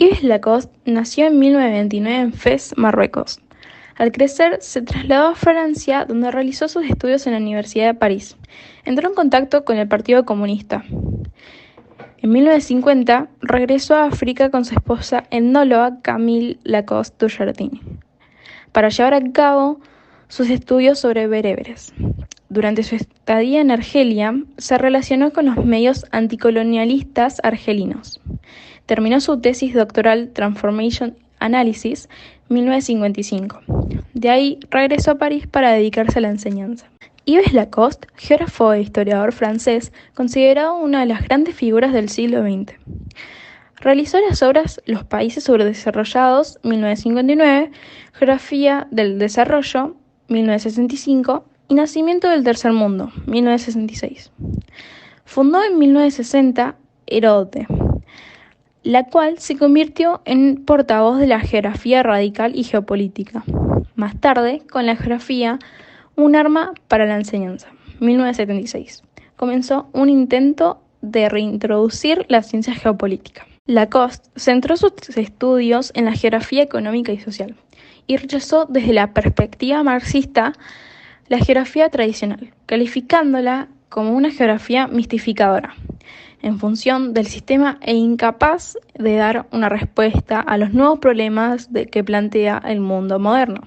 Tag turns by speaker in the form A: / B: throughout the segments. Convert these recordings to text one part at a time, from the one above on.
A: Yves Lacoste nació en 1929 en Fez, Marruecos. Al crecer, se trasladó a Francia, donde realizó sus estudios en la Universidad de París. Entró en contacto con el Partido Comunista. En 1950, regresó a África con su esposa etnóloga Camille Lacoste du Jardin, para llevar a cabo sus estudios sobre bereberes. Durante su estadía en Argelia, se relacionó con los medios anticolonialistas argelinos. Terminó su tesis doctoral Transformation Analysis 1955. De ahí regresó a París para dedicarse a la enseñanza. Yves Lacoste, geógrafo e historiador francés, considerado una de las grandes figuras del siglo XX. Realizó las obras Los países subdesarrollados 1959, Geografía del desarrollo 1965 y Nacimiento del tercer mundo 1966. Fundó en 1960 Heródote, la cual se convirtió en portavoz de la geografía radical y geopolítica. Más tarde, con la geografía, un arma para la enseñanza, 1976. Comenzó un intento de reintroducir la ciencia geopolítica. Lacoste centró sus estudios en la geografía económica y social y rechazó desde la perspectiva marxista la geografía tradicional, calificándola como una geografía mistificadora, en función del sistema e incapaz de dar una respuesta a los nuevos problemas que plantea el mundo moderno.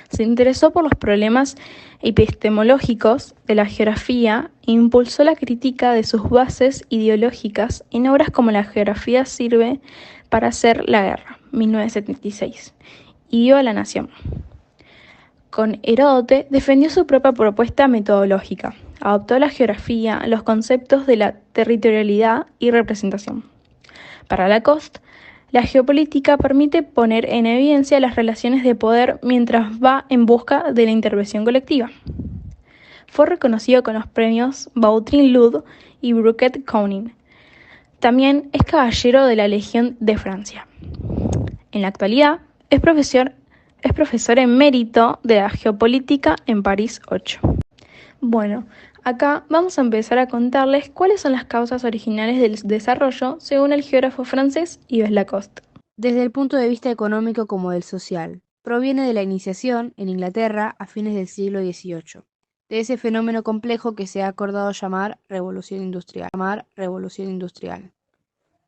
A: Se interesó por los problemas epistemológicos de la geografía e impulsó la crítica de sus bases ideológicas en obras como La geografía sirve para hacer la guerra, 1976, y Dio a la nación. Con Heródote defendió su propia propuesta metodológica. Adoptó la geografía, los conceptos de la territorialidad y representación. Para Lacoste, la geopolítica permite poner en evidencia las relaciones de poder mientras va en busca de la intervención colectiva. Fue reconocido con los premios Vautrin-Lud y Brouquet-Conin. También es caballero de la Legión de Francia. En la actualidad, es profesor emérito de la geopolítica en París 8. Bueno, acá vamos a empezar a contarles cuáles son las causas originales del desarrollo según el geógrafo francés Yves Lacoste.
B: Desde el punto de vista económico como del social, proviene de la iniciación en Inglaterra a fines del siglo XVIII, de ese fenómeno complejo que se ha acordado llamar Revolución Industrial.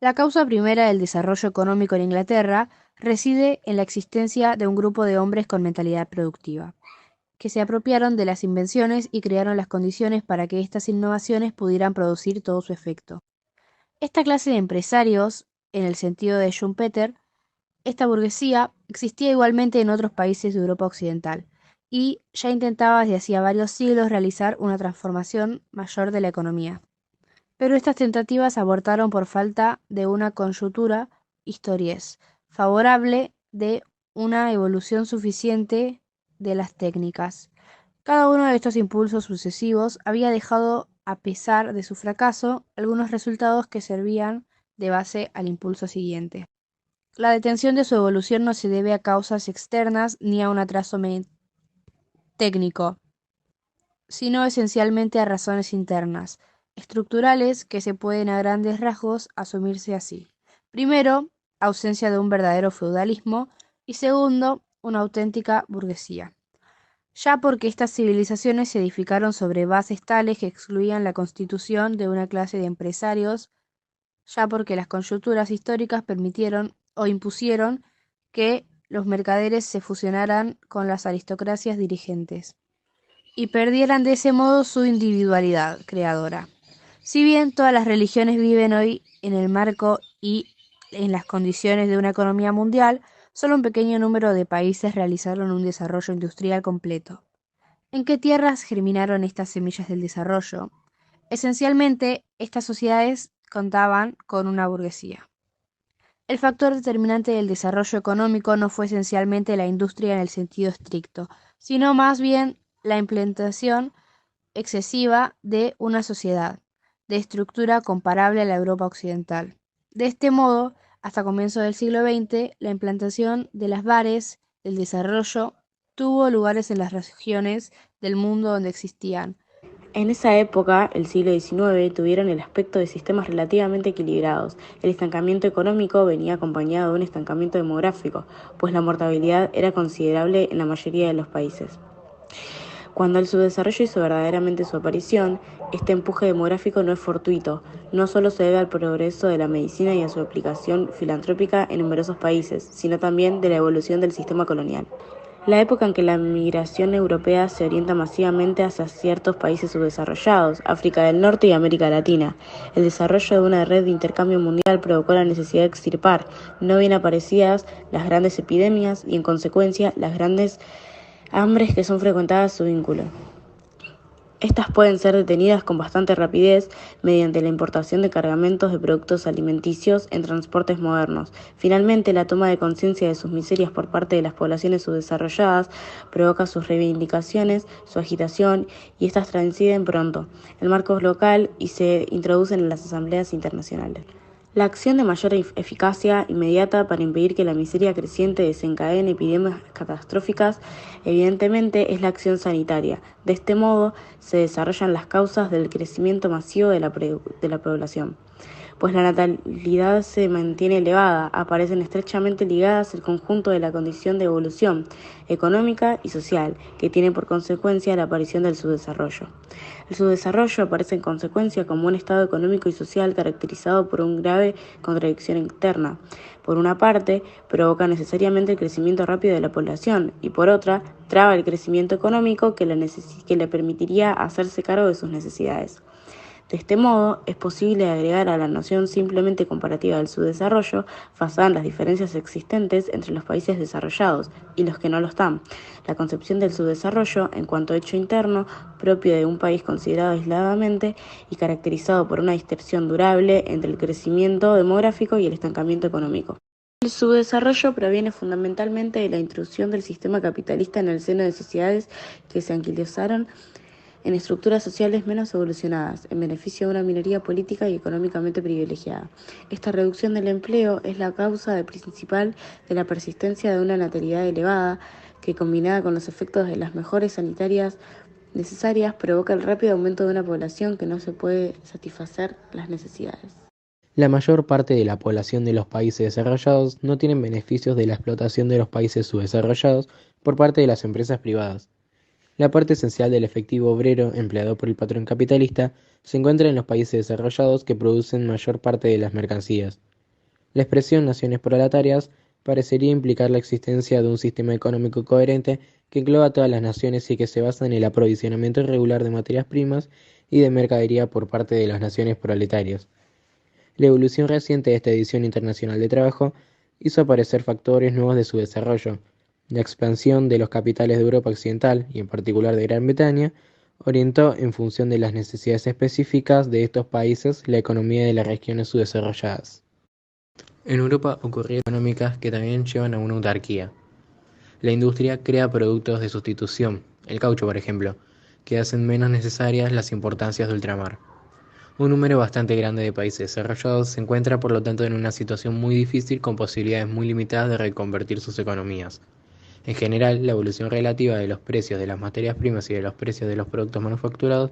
B: La causa primera del desarrollo económico en Inglaterra reside en la existencia de un grupo de hombres con mentalidad productiva, que se apropiaron de las invenciones y crearon las condiciones para que estas innovaciones pudieran producir todo su efecto. Esta clase de empresarios, en el sentido de Schumpeter, esta burguesía existía igualmente en otros países de Europa Occidental y ya intentaba desde hacía varios siglos realizar una transformación mayor de la economía. Pero estas tentativas abortaron por falta de una coyuntura histories favorable de una evolución suficiente de las técnicas. Cada uno de estos impulsos sucesivos había dejado, a pesar de su fracaso, algunos resultados que servían de base al impulso siguiente. La detención de su evolución no se debe a causas externas ni a un atraso técnico, sino esencialmente a razones internas, estructurales, que se pueden a grandes rasgos asumirse así. Primero, ausencia de un verdadero feudalismo y segundo, una auténtica burguesía. Ya porque estas civilizaciones se edificaron sobre bases tales que excluían la constitución de una clase de empresarios, ya porque las coyunturas históricas permitieron o impusieron que los mercaderes se fusionaran con las aristocracias dirigentes y perdieran de ese modo su individualidad creadora. Si bien todas las religiones viven hoy en el marco y en las condiciones de una economía mundial, solo un pequeño número de países realizaron un desarrollo industrial completo. ¿En qué tierras germinaron estas semillas del desarrollo? Esencialmente, estas sociedades contaban con una burguesía. El factor determinante del desarrollo económico no fue esencialmente la industria en el sentido estricto, sino más bien la implantación excesiva de una sociedad, de estructura comparable a la Europa occidental. De este modo, hasta comienzos del siglo XX, la implantación de las bases del desarrollo tuvo lugares en las regiones del mundo donde existían
C: En esa época, el siglo XIX, tuvieron el aspecto de sistemas relativamente equilibrados. El estancamiento económico venía acompañado de un estancamiento demográfico, pues la mortalidad era considerable en la mayoría de los países. Cuando el subdesarrollo hizo verdaderamente su aparición, este empuje demográfico no es fortuito, no solo se debe al progreso de la medicina y a su aplicación filantrópica en numerosos países, sino también de la evolución del sistema colonial. La época en que la migración europea se orienta masivamente hacia ciertos países subdesarrollados, África del Norte y América Latina. El desarrollo de una red de intercambio mundial provocó la necesidad de extirpar, no bien aparecidas, las grandes epidemias y, en consecuencia, las grandes hambres que son frecuentadas a su vínculo. Estas pueden ser detenidas con bastante rapidez mediante la importación de cargamentos de productos alimenticios en transportes modernos. Finalmente, la toma de conciencia de sus miserias por parte de las poblaciones subdesarrolladas provoca sus reivindicaciones, su agitación, y estas transcenden pronto el marco local y se introducen en las asambleas internacionales. La acción de mayor eficacia inmediata para impedir que la miseria creciente desencadene epidemias catastróficas, evidentemente, es la acción sanitaria. De este modo, se desarrollan las causas del crecimiento masivo de la población. Pues la natalidad se mantiene elevada, aparecen estrechamente ligadas el conjunto de la condición de evolución económica y social, que tiene por consecuencia la aparición del subdesarrollo. El subdesarrollo aparece en consecuencia como un estado económico y social caracterizado por una grave contradicción interna. Por una parte, provoca necesariamente el crecimiento rápido de la población y por otra, traba el crecimiento económico que le permitiría hacerse cargo de sus necesidades. De este modo, es posible agregar a la noción simplemente comparativa del subdesarrollo, basada en las diferencias existentes entre los países desarrollados y los que no lo están, la concepción del subdesarrollo en cuanto hecho interno propio de un país considerado aisladamente y caracterizado por una dispersión durable entre el crecimiento demográfico y el estancamiento económico. El subdesarrollo proviene fundamentalmente de la intrusión del sistema capitalista en el seno de sociedades que se anquilosaron en estructuras sociales menos evolucionadas, en beneficio de una minoría política y económicamente privilegiada. Esta reducción del empleo es la causa principal de la persistencia de una natalidad elevada, que combinada con los efectos de las mejoras sanitarias necesarias, provoca el rápido aumento de una población que no se puede satisfacer las necesidades.
D: La mayor parte de la población de los países desarrollados no tienen beneficios de la explotación de los países subdesarrollados por parte de las empresas privadas. La parte esencial del efectivo obrero empleado por el patrón capitalista se encuentra en los países desarrollados que producen mayor parte de las mercancías. La expresión naciones proletarias parecería implicar la existencia de un sistema económico coherente que engloba a todas las naciones y que se basa en el aprovisionamiento irregular de materias primas y de mercadería por parte de las naciones proletarias. La evolución reciente de esta edición internacional de trabajo hizo aparecer factores nuevos de su desarrollo. La expansión de los capitales de Europa Occidental, y en particular de Gran Bretaña, orientó en función de las necesidades específicas de estos países la economía de las regiones subdesarrolladas. En Europa ocurrieron económicas que también llevan a una autarquía. La industria crea productos de sustitución, el caucho por ejemplo, que hacen menos necesarias las importaciones de ultramar. Un número bastante grande de países desarrollados se encuentra por lo tanto en una situación muy difícil con posibilidades muy limitadas de reconvertir sus economías. En general, la evolución relativa de los precios de las materias primas y de los precios de los productos manufacturados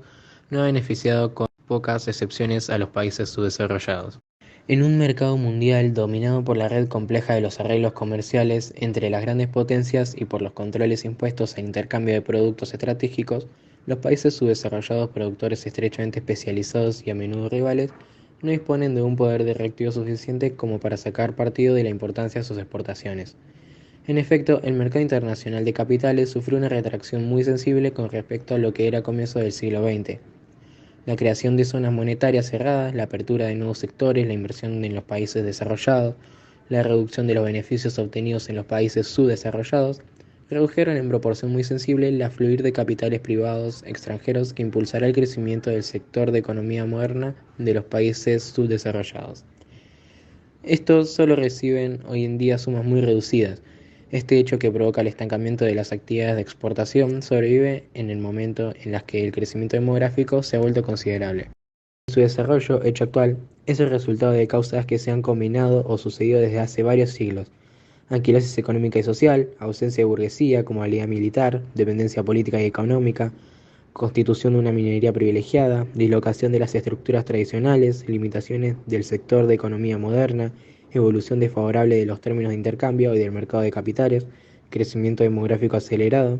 D: no ha beneficiado, con pocas excepciones, a los países subdesarrollados. En un mercado mundial dominado por la red compleja de los arreglos comerciales entre las grandes potencias y por los controles impuestos al intercambio de productos estratégicos, los países subdesarrollados, productores estrechamente especializados y a menudo rivales, no disponen de un poder directivo suficiente como para sacar partido de la importancia de sus exportaciones. En efecto, el mercado internacional de capitales sufrió una retracción muy sensible con respecto a lo que era a comienzos del siglo XX. La creación de zonas monetarias cerradas, la apertura de nuevos sectores, la inversión en los países desarrollados, la reducción de los beneficios obtenidos en los países subdesarrollados, redujeron en proporción muy sensible el afluir de capitales privados extranjeros que impulsará el crecimiento del sector de economía moderna de los países subdesarrollados. Estos solo reciben hoy en día sumas muy reducidas. Este hecho, que provoca el estancamiento de las actividades de exportación, sobrevive en el momento en las que el crecimiento demográfico se ha vuelto considerable. Su desarrollo, hecho actual, es el resultado de causas que se han combinado o sucedido desde hace varios siglos. Anquilosis económica y social, ausencia de burguesía como alianza militar, dependencia política y económica, constitución de una minería privilegiada, dislocación de las estructuras tradicionales, limitaciones del sector de economía moderna, evolución desfavorable de los términos de intercambio y del mercado de capitales, crecimiento demográfico acelerado.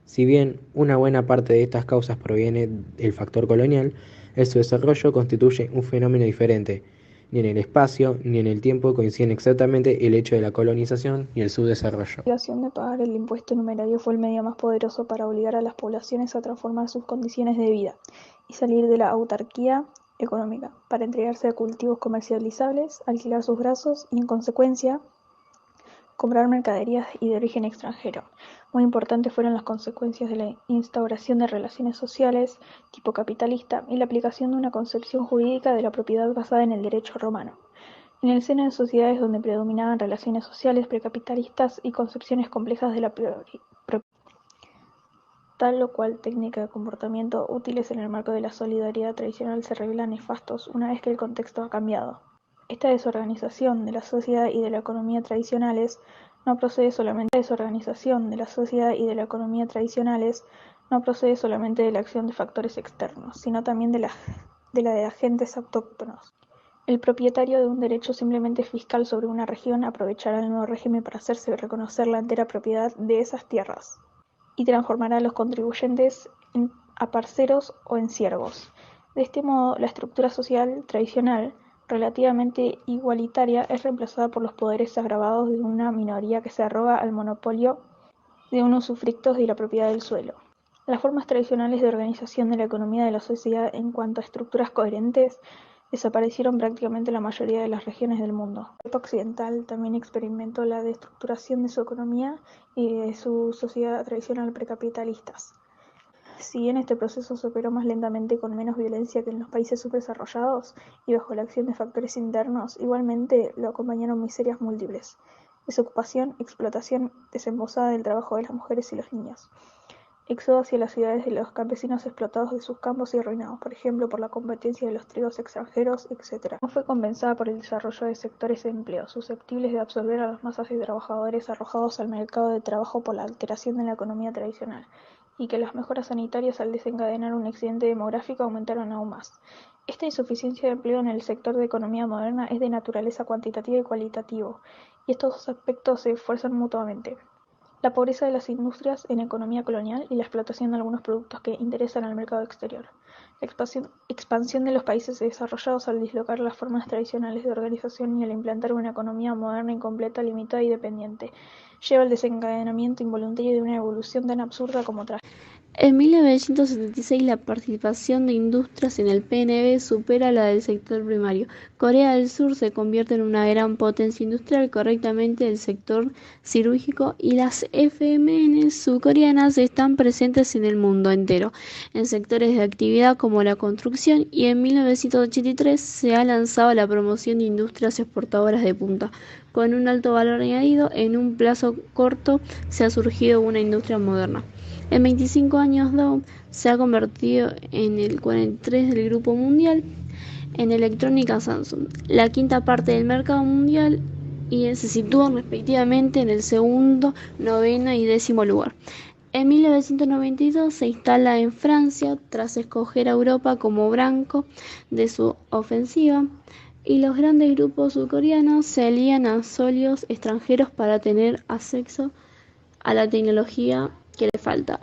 D: Si bien una buena parte de estas causas proviene del factor colonial, el su desarrollo constituye un fenómeno diferente. Ni en el espacio ni en el tiempo coinciden exactamente el hecho de la colonización y el subdesarrollo.
A: La obligación de pagar el impuesto numerario fue el medio más poderoso para obligar a las poblaciones a transformar sus condiciones de vida y salir de la autarquía económica, para entregarse a cultivos comercializables, alquilar sus brazos y, en consecuencia, comprar mercaderías y de origen extranjero. Muy importantes fueron las consecuencias de la instauración de relaciones sociales tipo capitalista y la aplicación de una concepción jurídica de la propiedad basada en el derecho romano. En el seno de sociedades donde predominaban relaciones sociales precapitalistas y concepciones complejas de la propiedad, tal o cual técnica de comportamiento útiles en el marco de la solidaridad tradicional se revelan nefastos una vez que el contexto ha cambiado. Esta desorganización de la sociedad y de la economía tradicionales no procede solamente de la acción de factores externos, sino también de la de agentes autóctonos. El propietario de un derecho simplemente fiscal sobre una región aprovechará el nuevo régimen para hacerse reconocer la entera propiedad de esas tierras y transformará a los contribuyentes en aparceros o en siervos. De este modo, la estructura social tradicional, relativamente igualitaria, es reemplazada por los poderes agravados de una minoría que se arroga al monopolio de un usufructo de la propiedad del suelo. Las formas tradicionales de organización de la economía de la sociedad en cuanto a estructuras coherentes desaparecieron prácticamente en la mayoría de las regiones del mundo. Europa occidental también experimentó la destructuración de su economía y de su sociedad tradicional precapitalistas. Si bien este proceso se operó más lentamente y con menos violencia que en los países subdesarrollados y bajo la acción de factores internos, igualmente lo acompañaron miserias múltiples: desocupación, explotación desembosada del trabajo de las mujeres y los niños, éxodo hacia las ciudades de los campesinos explotados de sus campos y arruinados, por ejemplo, por la competencia de los trigos extranjeros, etc. No fue compensada por el desarrollo de sectores de empleo susceptibles de absorber a las masas de trabajadores arrojados al mercado de trabajo por la alteración de la economía tradicional, y que las mejoras sanitarias al desencadenar un accidente demográfico aumentaron aún más. Esta insuficiencia de empleo en el sector de economía moderna es de naturaleza cuantitativa y cualitativa, y estos dos aspectos se esfuerzan mutuamente. La pobreza de las industrias en economía colonial y la explotación de algunos productos que interesan al mercado exterior. La expansión de los países desarrollados al dislocar las formas tradicionales de organización y al implantar una economía moderna incompleta, limitada y dependiente, lleva al desencadenamiento involuntario de una evolución tan absurda como trágica.
B: En 1976 la participación de industrias en el PNB supera la del sector primario. Corea del Sur se convierte en una gran potencia industrial, correctamente del sector cirúrgico, y las FMN surcoreanas están presentes en el mundo entero, en sectores de actividad como la construcción, y en 1983 se ha lanzado la promoción de industrias exportadoras de punta. Con un alto valor añadido, en un plazo corto se ha surgido una industria moderna. En 25 años, Dow se ha convertido en el 43 del grupo mundial en electrónica Samsung, la quinta parte del mercado mundial, y se sitúan respectivamente en el segundo, noveno y 10º lugar. En 1992 se instala en Francia tras escoger a Europa como blanco de su ofensiva, y los grandes grupos surcoreanos se alían a socios extranjeros para tener acceso a la tecnología que le falta.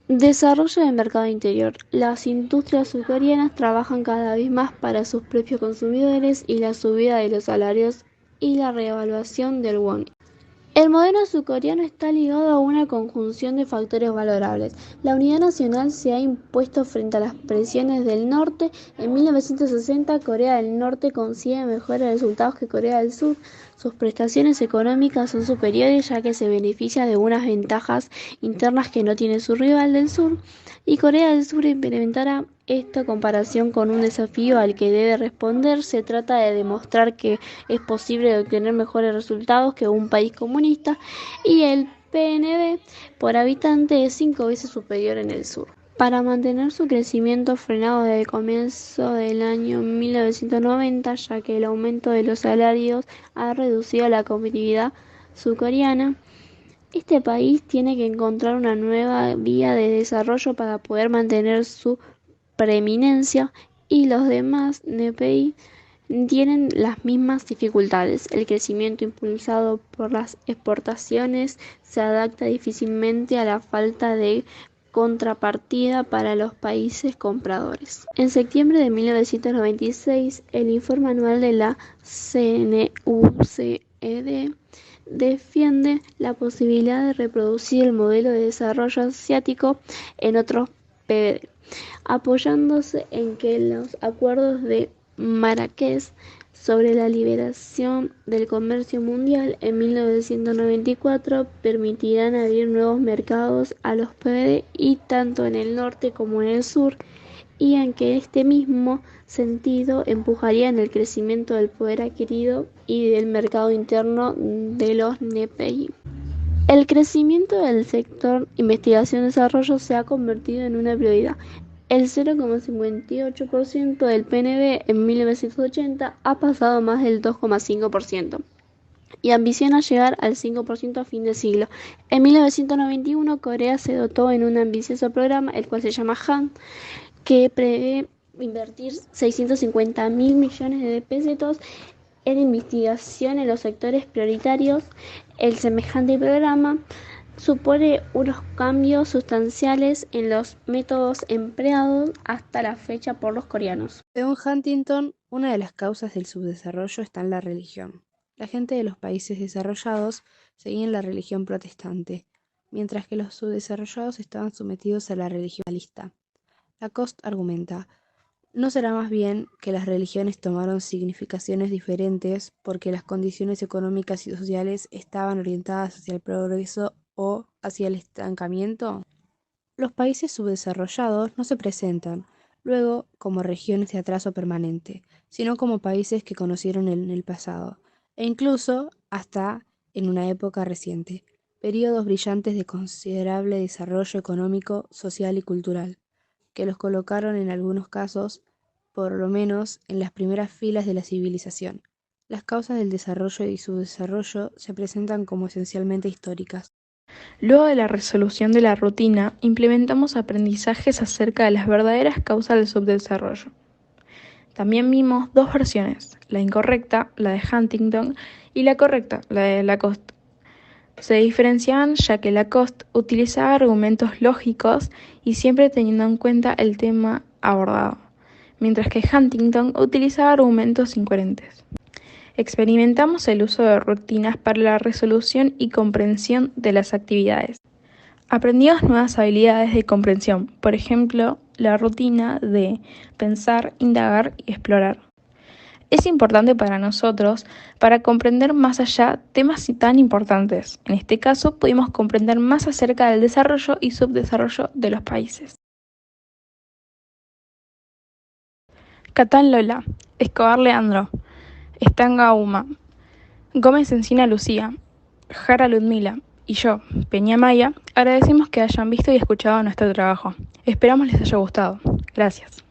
B: Desarrollo del mercado interior. Las industrias surcoreanas trabajan cada vez más para sus propios consumidores, y la subida de los salarios y la revaluación del won. El modelo surcoreano está ligado a una conjunción de factores valorables. La unidad nacional se ha impuesto frente a las presiones del norte. En 1960, Corea del Norte consigue mejores resultados que Corea del Sur. Sus prestaciones económicas son superiores, ya que se beneficia de unas ventajas internas que no tiene su rival del sur, y Corea del Sur implementará esta comparación con un desafío al que debe responder. Se trata de demostrar que es posible obtener mejores resultados que un país comunista, y el PNB por habitante es 5 veces superior en el sur. Para mantener su crecimiento frenado desde el comienzo del año 1990, ya que el aumento de los salarios ha reducido la competitividad surcoreana,
E: Este país tiene que encontrar una nueva vía de desarrollo para poder mantener su preeminencia y los demás NPI tienen las mismas dificultades. El crecimiento impulsado por las exportaciones se adapta difícilmente a la falta de contrapartida para los países compradores. En septiembre de 1996, el informe anual de la CNUCED defiende la posibilidad de reproducir el modelo de desarrollo asiático en otros PBD, apoyándose en que los acuerdos de Marrakech sobre la liberación del comercio mundial en 1994 permitirán abrir nuevos mercados a los PBD y tanto en el norte como en el sur, y en que este mismo sentido empujarían el crecimiento del poder adquirido y del mercado interno de los NPI. El crecimiento del sector investigación-desarrollo se ha convertido en una prioridad. El 0,58% del PNB en 1980 ha pasado a más del 2,5% y ambiciona llegar al 5% a fin de siglo. En 1991, Corea se dotó en un ambicioso programa, el cual se llama HAN, que prevé invertir 650.000 millones de pesetas en investigación en los sectores prioritarios. El semejante programa supone unos cambios sustanciales en los métodos empleados hasta la fecha por los coreanos.
B: Según Huntington, una de las causas del subdesarrollo está en la religión. La gente de los países desarrollados seguían la religión protestante, mientras que los subdesarrollados estaban sometidos a la religión realista. Lacoste argumenta: ¿no será más bien que las religiones tomaron significaciones diferentes porque las condiciones económicas y sociales estaban orientadas hacia el progreso o hacia el estancamiento? Los países subdesarrollados no se presentan, luego, como regiones de atraso permanente, sino como países que conocieron en el pasado, e incluso hasta en una época reciente, períodos brillantes de considerable desarrollo económico, social y cultural, que los colocaron en algunos casos, por lo menos, en las primeras filas de la civilización. Las causas del desarrollo y subdesarrollo se presentan como esencialmente históricas.
A: Luego de la resolución de la rutina, implementamos aprendizajes acerca de las verdaderas causas del subdesarrollo. También vimos dos versiones, la incorrecta, la de Huntington, y la correcta, la de Lacoste. Se diferenciaban ya que Lacoste utilizaba argumentos lógicos y siempre teniendo en cuenta el tema abordado, mientras que Huntington utilizaba argumentos incoherentes. Experimentamos el uso de rutinas para la resolución y comprensión de las actividades. Aprendimos nuevas habilidades de comprensión, por ejemplo, la rutina de pensar, indagar y explorar. Es importante para nosotros para comprender más allá temas tan importantes. En este caso, pudimos comprender más acerca del desarrollo y subdesarrollo de los países. Catán Lola, Escobar Leandro, Estanga Uma, Gómez Encina Lucía, Jara Ludmila y yo, Peña Maya, agradecemos que hayan visto y escuchado nuestro trabajo. Esperamos les haya gustado. Gracias.